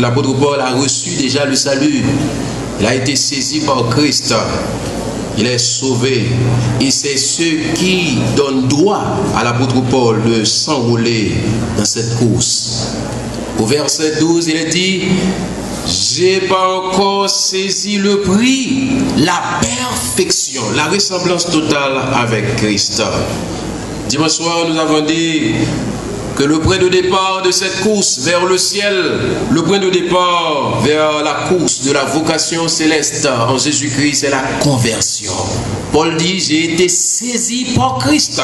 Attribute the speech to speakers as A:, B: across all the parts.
A: l'apôtre Paul a reçu déjà le salut. Il a été saisi par Christ. Il est sauvé. Et c'est ce qui donne droit à l'apôtre Paul de s'enrôler dans cette course. Au verset 12, il est dit: j'ai pas encore saisi le prix, la perfection, la ressemblance totale avec Christ. Dimanche soir, nous avons dit que le point de départ de cette course vers le ciel, le point de départ vers la course de la vocation céleste en Jésus-Christ, c'est la conversion. Paul dit: j'ai été saisi par Christ.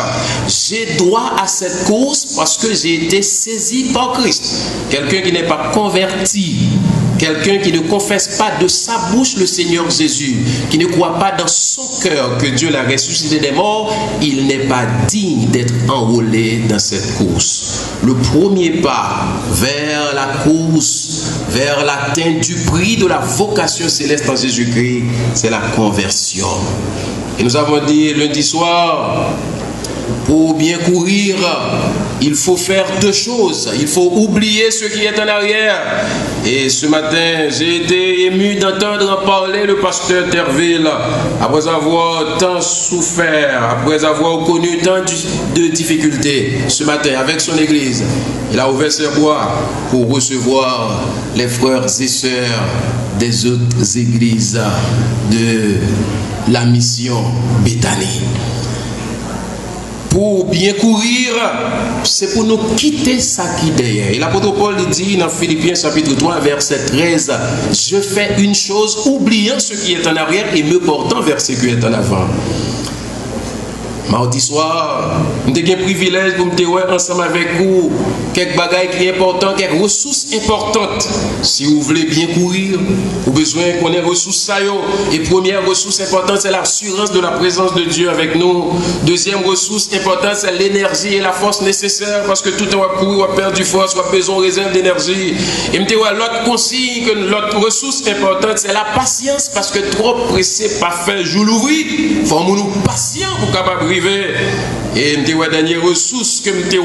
A: J'ai droit à cette course parce que j'ai été saisi par Christ. Quelqu'un qui n'est pas converti, quelqu'un qui ne confesse pas de sa bouche le Seigneur Jésus, qui ne croit pas dans son cœur que Dieu l'a ressuscité des morts, il n'est pas digne d'être enrôlé dans cette course. Le premier pas vers la course, vers l'atteinte du prix de la vocation céleste en Jésus-Christ, c'est la conversion. Et nous avons dit lundi soir, pour bien courir, il faut faire deux choses. Il faut oublier ce qui est en arrière. Et ce matin, j'ai été ému d'entendre parler le pasteur Terville, après avoir tant souffert, après avoir connu tant de difficultés. Ce matin, avec son église, il a ouvert ses bois pour recevoir les frères et sœurs des autres églises de la mission Béthanie. Pour bien courir, c'est pour nous quitter ça qui est derrière. Et l'apôtre Paul dit dans Philippiens chapitre 3, verset 13, je fais une chose, oubliant ce qui est en arrière et me portant vers ce qui est en avant. Mardi soir, nous avons un privilège pour nous voir ensemble avec vous quelques bagages qui sont importants, quelques ressources importantes. Si vous voulez bien courir, vous avez besoin qu'on ait ressources ça. Et première ressource importante, c'est l'assurance de la présence de Dieu avec nous. Deuxième ressource importante, c'est l'énergie et la force nécessaire, parce que tout le temps, on va courir, on va perdre du force, on va besoin de réserve d'énergie. Et nous avons l'autre consigne, l'autre ressource importante, c'est la patience, parce que trop pressé, pas fait jour l'ouvrir. Il faut nous patients pour capable arriver. Et la dernière ressource que qui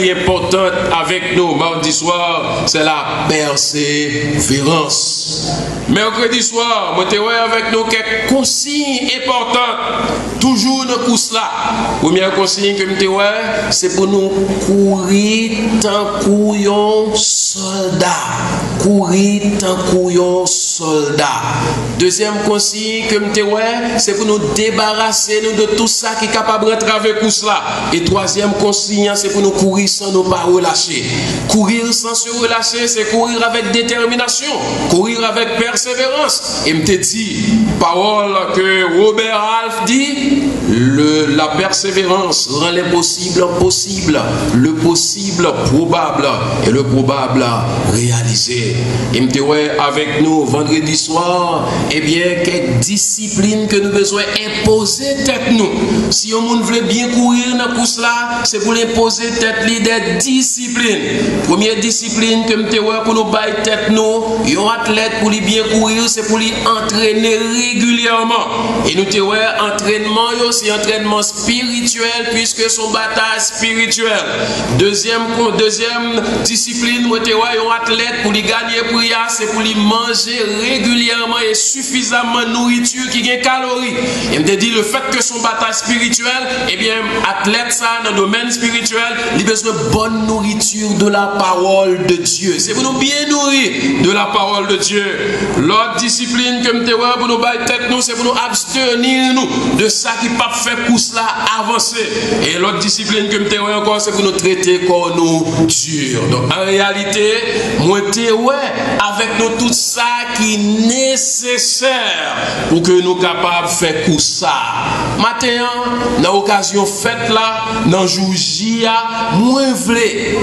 A: est importante avec nous mardi soir, c'est la persévérance. Mercredi soir, je avec nous quelques consignes importantes, toujours dans course là. Première consigne que c'est pour nous courir tant couillon soldat. Courir tant couillon soldat. Deuxième consigne que c'est pour nous débarrasser de tout ça qui est capable de rentrer avec course là. Et troisième consigne, c'est pour nous courir sans nous pas relâcher. Courir sans se relâcher, c'est courir avec détermination, courir avec persévérance. Et me dit, parole que Robert Half dit, la persévérance rend l'impossible possible, le possible probable et le probable réalisé. Et me dit, avec nous vendredi soir, eh bien, quelques disciplines que nous besoin imposer tête nous. Si on veut bien courir dans la course là, c'est pour imposer tête des disciplines. Première discipline que nous avons pour nous bailler tête nous, un athlète pour lui bien courir, c'est pour lui entraîner régulièrement. Et nous avons entraînement, c'est entraînement spirituel puisque son bataille spirituelle. Deuxième discipline, nous avons un athlète pour lui gagner prière, c'est pour lui manger régulièrement et suffisamment de nourriture qui a calories. Et me dit le fait que son bataille spirituelle, eh bien, athlète ça dans le domaine spirituel, il a besoin de bonne nourriture de la parole de Dieu. C'est pour nous bien nourrir de la parole de Dieu. L'autre discipline que nous avons pour nous bailler tête nous, c'est pour nous abstenir nous de ça qui pas fait course là avancer. Et l'autre discipline que nous avons encore, c'est pour nous traiter comme nous dur. Donc en réalité, moi avec nous tout ça qui est nécessaire pour que nous capables de faire course ça. Matin, dans l'occasion faite là, dans jour J, moi voulais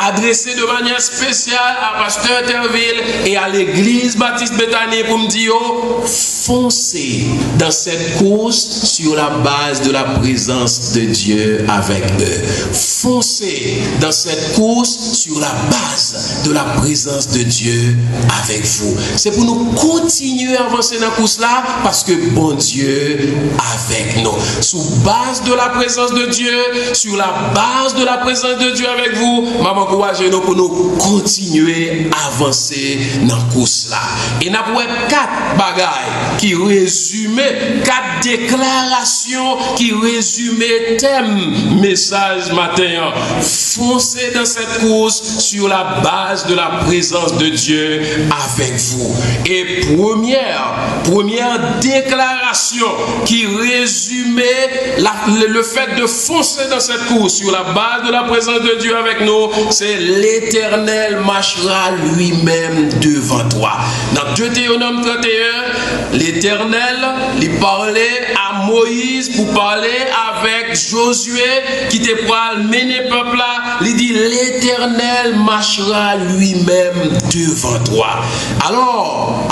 A: adresser de manière spéciale à Pasteur Terville et à l'église Baptiste Béthanie pour me dire foncez dans cette course sur la base de la présence de Dieu avec eux. Foncez dans cette course sur la base de la présence de Dieu avec vous. C'est pour nous continuer à avancer dans la course là parce que bon Dieu avec nous. Sous base de la présence de Dieu, sur la base de la présence de Dieu avec vous, maman encouragez-nous pour nous continuer à avancer dans la course là. Et nous avons 4 bagailles qui résument, 4 déclarations qui résument thème message matin. Foncez dans cette course sur la base de la présence de Dieu avec vous. Et première déclaration qui résumait le fait de foncer dans cette course sur la base de la présence de Dieu avec nous, c'est l'Éternel marchera lui-même devant toi. Dans Deutéronome 31, l'Éternel lui parlait à Moïse pour parler avec Josué qui était pour mener le peuple là. Il dit l'Éternel marchera lui-même devant toi. Alors,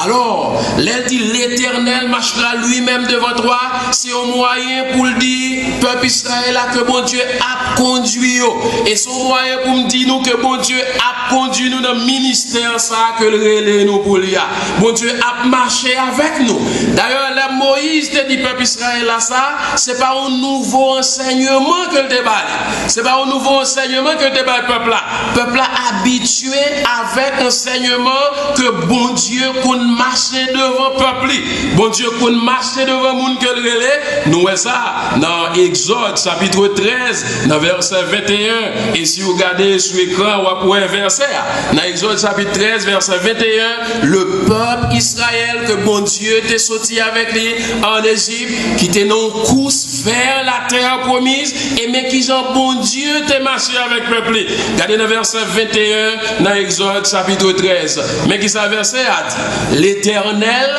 A: il dit l'Éternel marchera lui-même devant toi. C'est un moyen pour le dire, peuple Israël là, que bon Dieu a conduit. Et son moyen pour me dire nous que bon Dieu a conduit nous dans le ministère ça que le relais nous pour lui. Bon Dieu a marché avec nous. D'ailleurs, là, Moïse te dit peuple Israël là ça, c'est pas un nouveau enseignement que le débat. C'est pas un nouveau enseignement que le débat peuple là. Peuple là habitué avec enseignement que bon Dieu qu'on marcher devant peuple. Bon Dieu qu'on marcher devant monde que le relais. Nous ça dans Exode chapitre 13, dans verset 21. Et si vous regardez sur l'écran, on va pouvoir verset. Dans Exode chapitre 13, verset 21, le peuple Israël que bon Dieu t'est sorti avec lui en Égypte, qui était non course vers la terre promise, et mais qui genre bon Dieu t'est marché avec le peuple. Regardez dans verset 21, dans Exode chapitre 13. Mais qui ça verset a dit, l'Éternel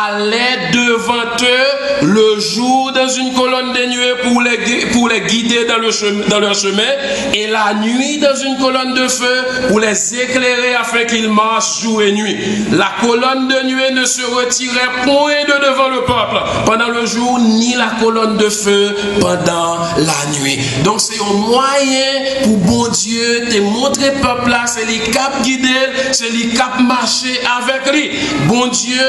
A: allait devant eux le jour dans une colonne de nuée pour les guider dans leur chemin, et la nuit dans une colonne de feu pour les éclairer afin qu'ils marchent jour et nuit. La colonne de nuée ne se retirait point de devant le peuple pendant le jour, ni la colonne de feu pendant la nuit. Donc c'est un moyen pour bon Dieu de montrer peuple là, c'est les cap guider, c'est les cap marcher avec lui. Bon Dieu,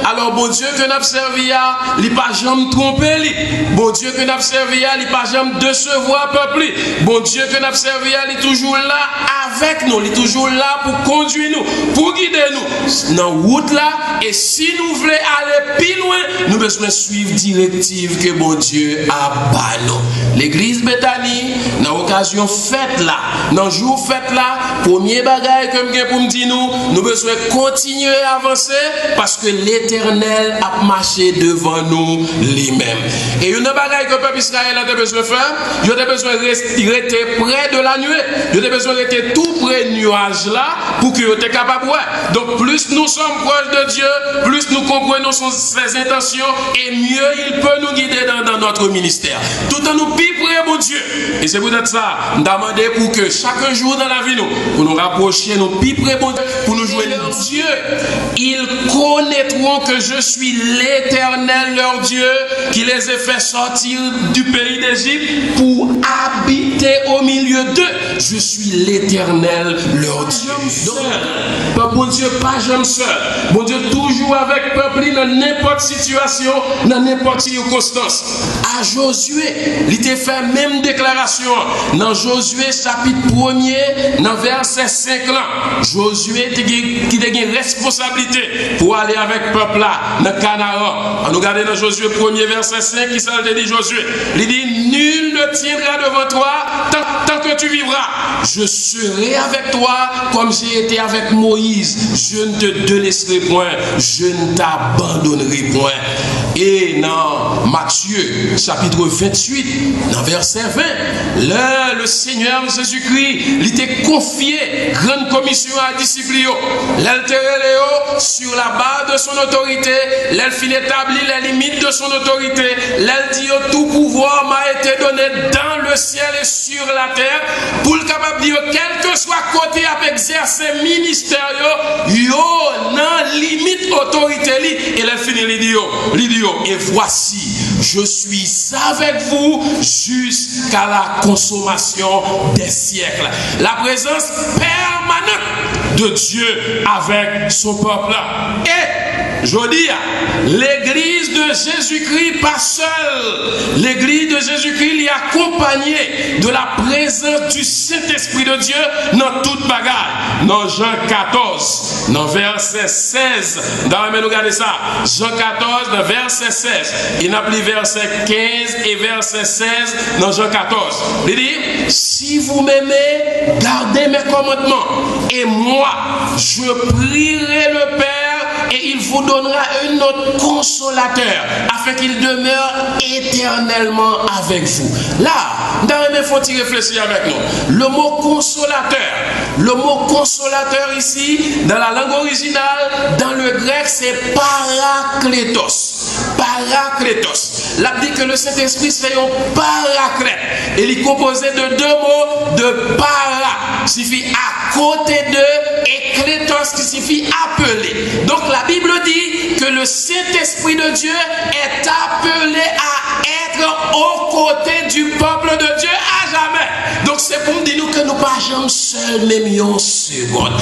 A: alors bon Dieu que nous servi, il n'a pas jamais trompé lui. Bon Dieu que nous servi, il n'a pas jamais décevoir peuple. Bon Dieu que nous servi, il est toujours là avec nous, il est toujours là pour conduire nous, pour guider nous dans la route là. Et si nous voulons aller plus loin, nous devons suivre directive que bon Dieu a banni. L'église Bethany, dans l'occasion fête là, dans le jour fête là, premier bagage comme pour me dire nous besoin continuer à avancer parce que l'Éternel a marché devant nous lui-même. Et une bagaille que le peuple Israël a besoin de faire, il a besoin de rester près de la nuée, il a besoin de rester tout près du nuage là pour qu'il soit capable de voir. Donc plus nous sommes proches de Dieu, plus nous comprenons ses intentions et mieux il peut nous guider dans notre ministère. Tout en nous plus près mon Dieu. Et c'est peut-être ça, demander pour que chaque jour dans la vie pour nous rapprocher, nous plus près mon Dieu, pour nous jouer Dieu. Ils connaîtront que je suis l'Éternel leur Dieu, qui les a fait sortir du pays d'Égypte pour habiter au milieu d'eux. Je suis l'Éternel leur Dieu. Donc, bon Dieu, pas jamais seul. Bon Dieu, toujours avec peuple dans n'importe situation, dans n'importe circonstance. À Josué, il t'a fait même déclaration. Dans Josué, chapitre 1er, dans verset 5 là, Josué qui a une responsabilité pour aller avec le peuple là, dans Canaan. On nous regarde dans Josué 1er, verset 5, qui s'en dit Josué. Il dit, nul ne tiendra devant toi tant que tu vivras. Je serai avec toi comme j'ai été avec Moïse. Je ne te délaisserai point, je ne t'abandonnerai point. Et dans Matthieu, chapitre 28, dans verset 20, là, le Seigneur Jésus-Christ, il t'a confié grande commission à disciples. L'altéréléo sur la base de son autorité, l'elle fin établir les limites de son autorité, l'elle dit tout pouvoir m'a été donné dans le ciel et sur la terre, pour le capable de dire quel que soit côté à exercer ministère, yo nan limite autorité li, et elle finit l'idiot, et voici je suis avec vous jusqu'à la consommation des siècles. La présence permanente de Dieu avec son peuple. Et je dis, l'église de Jésus-Christ pas seule. L'église de Jésus-Christ est accompagnée de la présence du Saint-Esprit de Dieu dans toute bagarre. Dans Jean 14, dans verset 16, dans nous regardez ça. Jean 14, dans verset 16. Il n'a plus verset 15 et verset 16 dans Jean 14. Il dit, si vous m'aimez, gardez mes commandements. Et moi, je prierai le Père et il vous donnera un autre consolateur afin qu'il demeure éternellement avec vous. Là, il faut réfléchir avec nous. Le mot consolateur ici, dans la langue originale, dans le grec, c'est parakletos. Parakletos. Là, dit que le Saint-Esprit c'est un paraclète. Et il est composé de deux mots, de para, qui signifie à côté de, et kletos, qui signifie appeler. Donc la Bible dit que le Saint-Esprit de Dieu est appelé à être aux côtés du peuple de Dieu à jamais. Donc c'est pour dire nous que nous ne pas jamais seuls, même une seconde.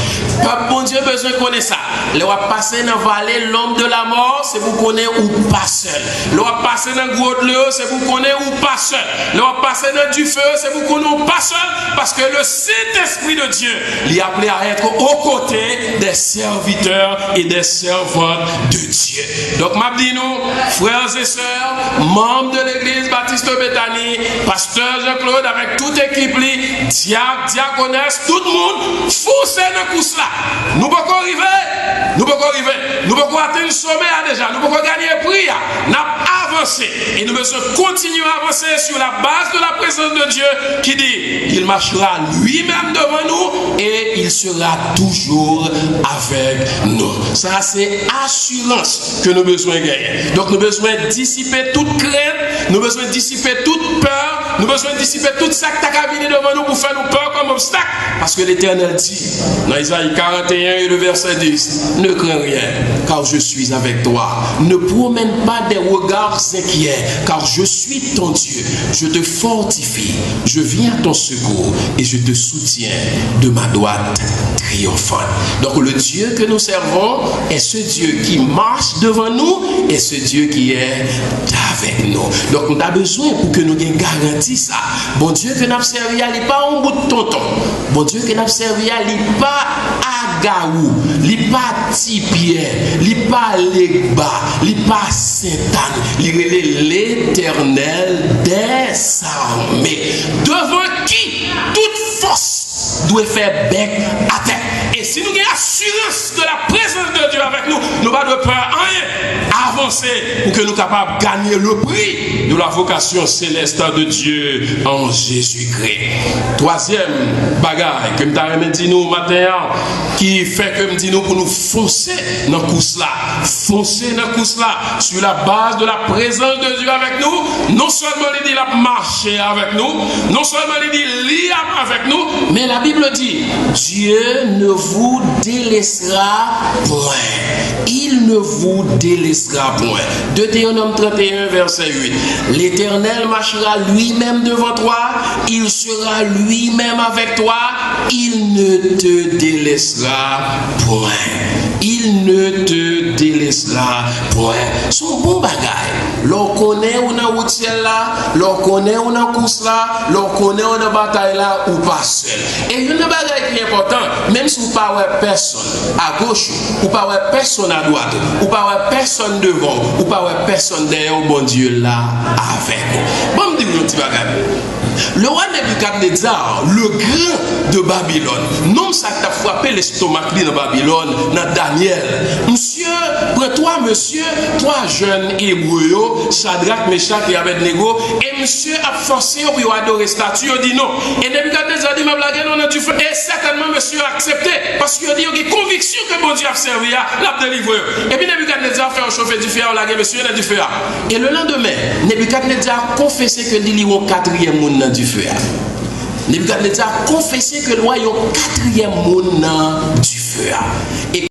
A: Peuple bon Dieu besoin de connaître ça. Le va passer dans la vallée, l'homme de la mort, c'est vous connaître ou pas seul. Le va passer dans le gros de l'eau, c'est vous connaître ou pas seul. Le va passer dans du feu, c'est vous connaître ou pas seul. Parce que le Saint-Esprit de Dieu l'est appelé à être aux côtés des serviteurs et des servantes de Dieu. Donc, m'a dit nous, frères et sœurs, membres de l'église Baptiste Bethany, pasteur Jean-Claude avec toute équipe, diacre, diaconesse, tout le monde, foncez dans tout cela. Nous ne pouvons pas arriver, nous ne pouvons pas arriver, nous ne pouvons pas atteindre le sommet déjà, nous ne pouvons pas gagner le prix, nous avons avancé et nous devons continuer à avancer sur la base de la présence de Dieu qui dit qu'il marchera lui-même devant nous et il sera toujours avec nous. Ça, c'est assurance que nous avons besoin de gagner. Donc, nous avons besoin de dissiper toute crainte, nous avons besoin de dissiper toute peur, nous avons besoin de dissiper toute ça qui a venu devant nous pour faire nous peur comme obstacle. Parce que l'Éternel dit, dans Isaïe 41 et le verset 10, ne crains rien, car je suis avec toi. Ne promène pas des regards inquiets, car je suis ton Dieu. Je te fortifie, je viens à ton secours et je te soutiens de ma droite triomphante. Donc le Dieu que nous servons est ce Dieu qui marche devant nous et ce Dieu qui est avec nous. Donc on a besoin pour que nous ayons garanti ça. Bon Dieu que nous avons servi, il n'est pas un bout de tonton. Bon Dieu que nous avons servi, il n'est pas Agaou, il n'est pas Tipierre, il n'est pas Legba, il n'est pas Saint-Anne, il est l'Éternel des armées. Devant qui toute force doit faire bec à terre. Et si nous avons l'assurance de la présence de Dieu avec nous, nous n'avons pas de peur à rien. Avancer pour que nous soyons capables de gagner le prix de la vocation céleste de Dieu en Jésus-Christ. Troisième bagaille que nous dit nous matin, qui fait que nous dit nous pour nous foncer dans le course là. Foncer dans le course là sur la base de la présence de Dieu avec nous. Non seulement il dit la marcher avec nous, non seulement il dit lire avec nous, mais la Bible dit Dieu ne vous délaissera point. Il ne vous délaissera point. Deutéronome 31, verset 8. L'Éternel marchera lui-même devant toi. Il sera lui-même avec toi. Il ne te délaissera point. Il ne te délaissera point. Son bon bagage. L'on connaît ou dans route là, l'on connaît ou dans course là, l'on connaît ou dans bataille là, ou pas seul. Et une bagage qui est important, même si vous ne parlez personne à gauche, ou pas personne à droite, ou pas personne devant, ou pas personne derrière, bon Dieu là avec vous. Bon, me dire un petit bagage. Le roi Nebuchadnezzar, le grand de Babylone, non ça qui a frappé l'estomac dans Babylone, dans Daniel. Monsieur, prends-toi, monsieur, trois jeunes hébreux, Shadrach, Meshach et Abednego, et monsieur a forcé pour adorer statue, il dit non. Et Nebuchadnezzar dit, ma blague, non, tu fais. Et certainement, monsieur a accepté, parce qu'il dit, il a conviction que bon Dieu a servi, l'a délivré. Et puis Nebuchadnezzar fait un chauffer du fer, la monsieur il a du fer. Et le lendemain, Nebuchadnezzar a confessé que il y a un quatrième monde du feu. Nebuchadnezzar a confessé que le roi est au quatrième monde du feu. Et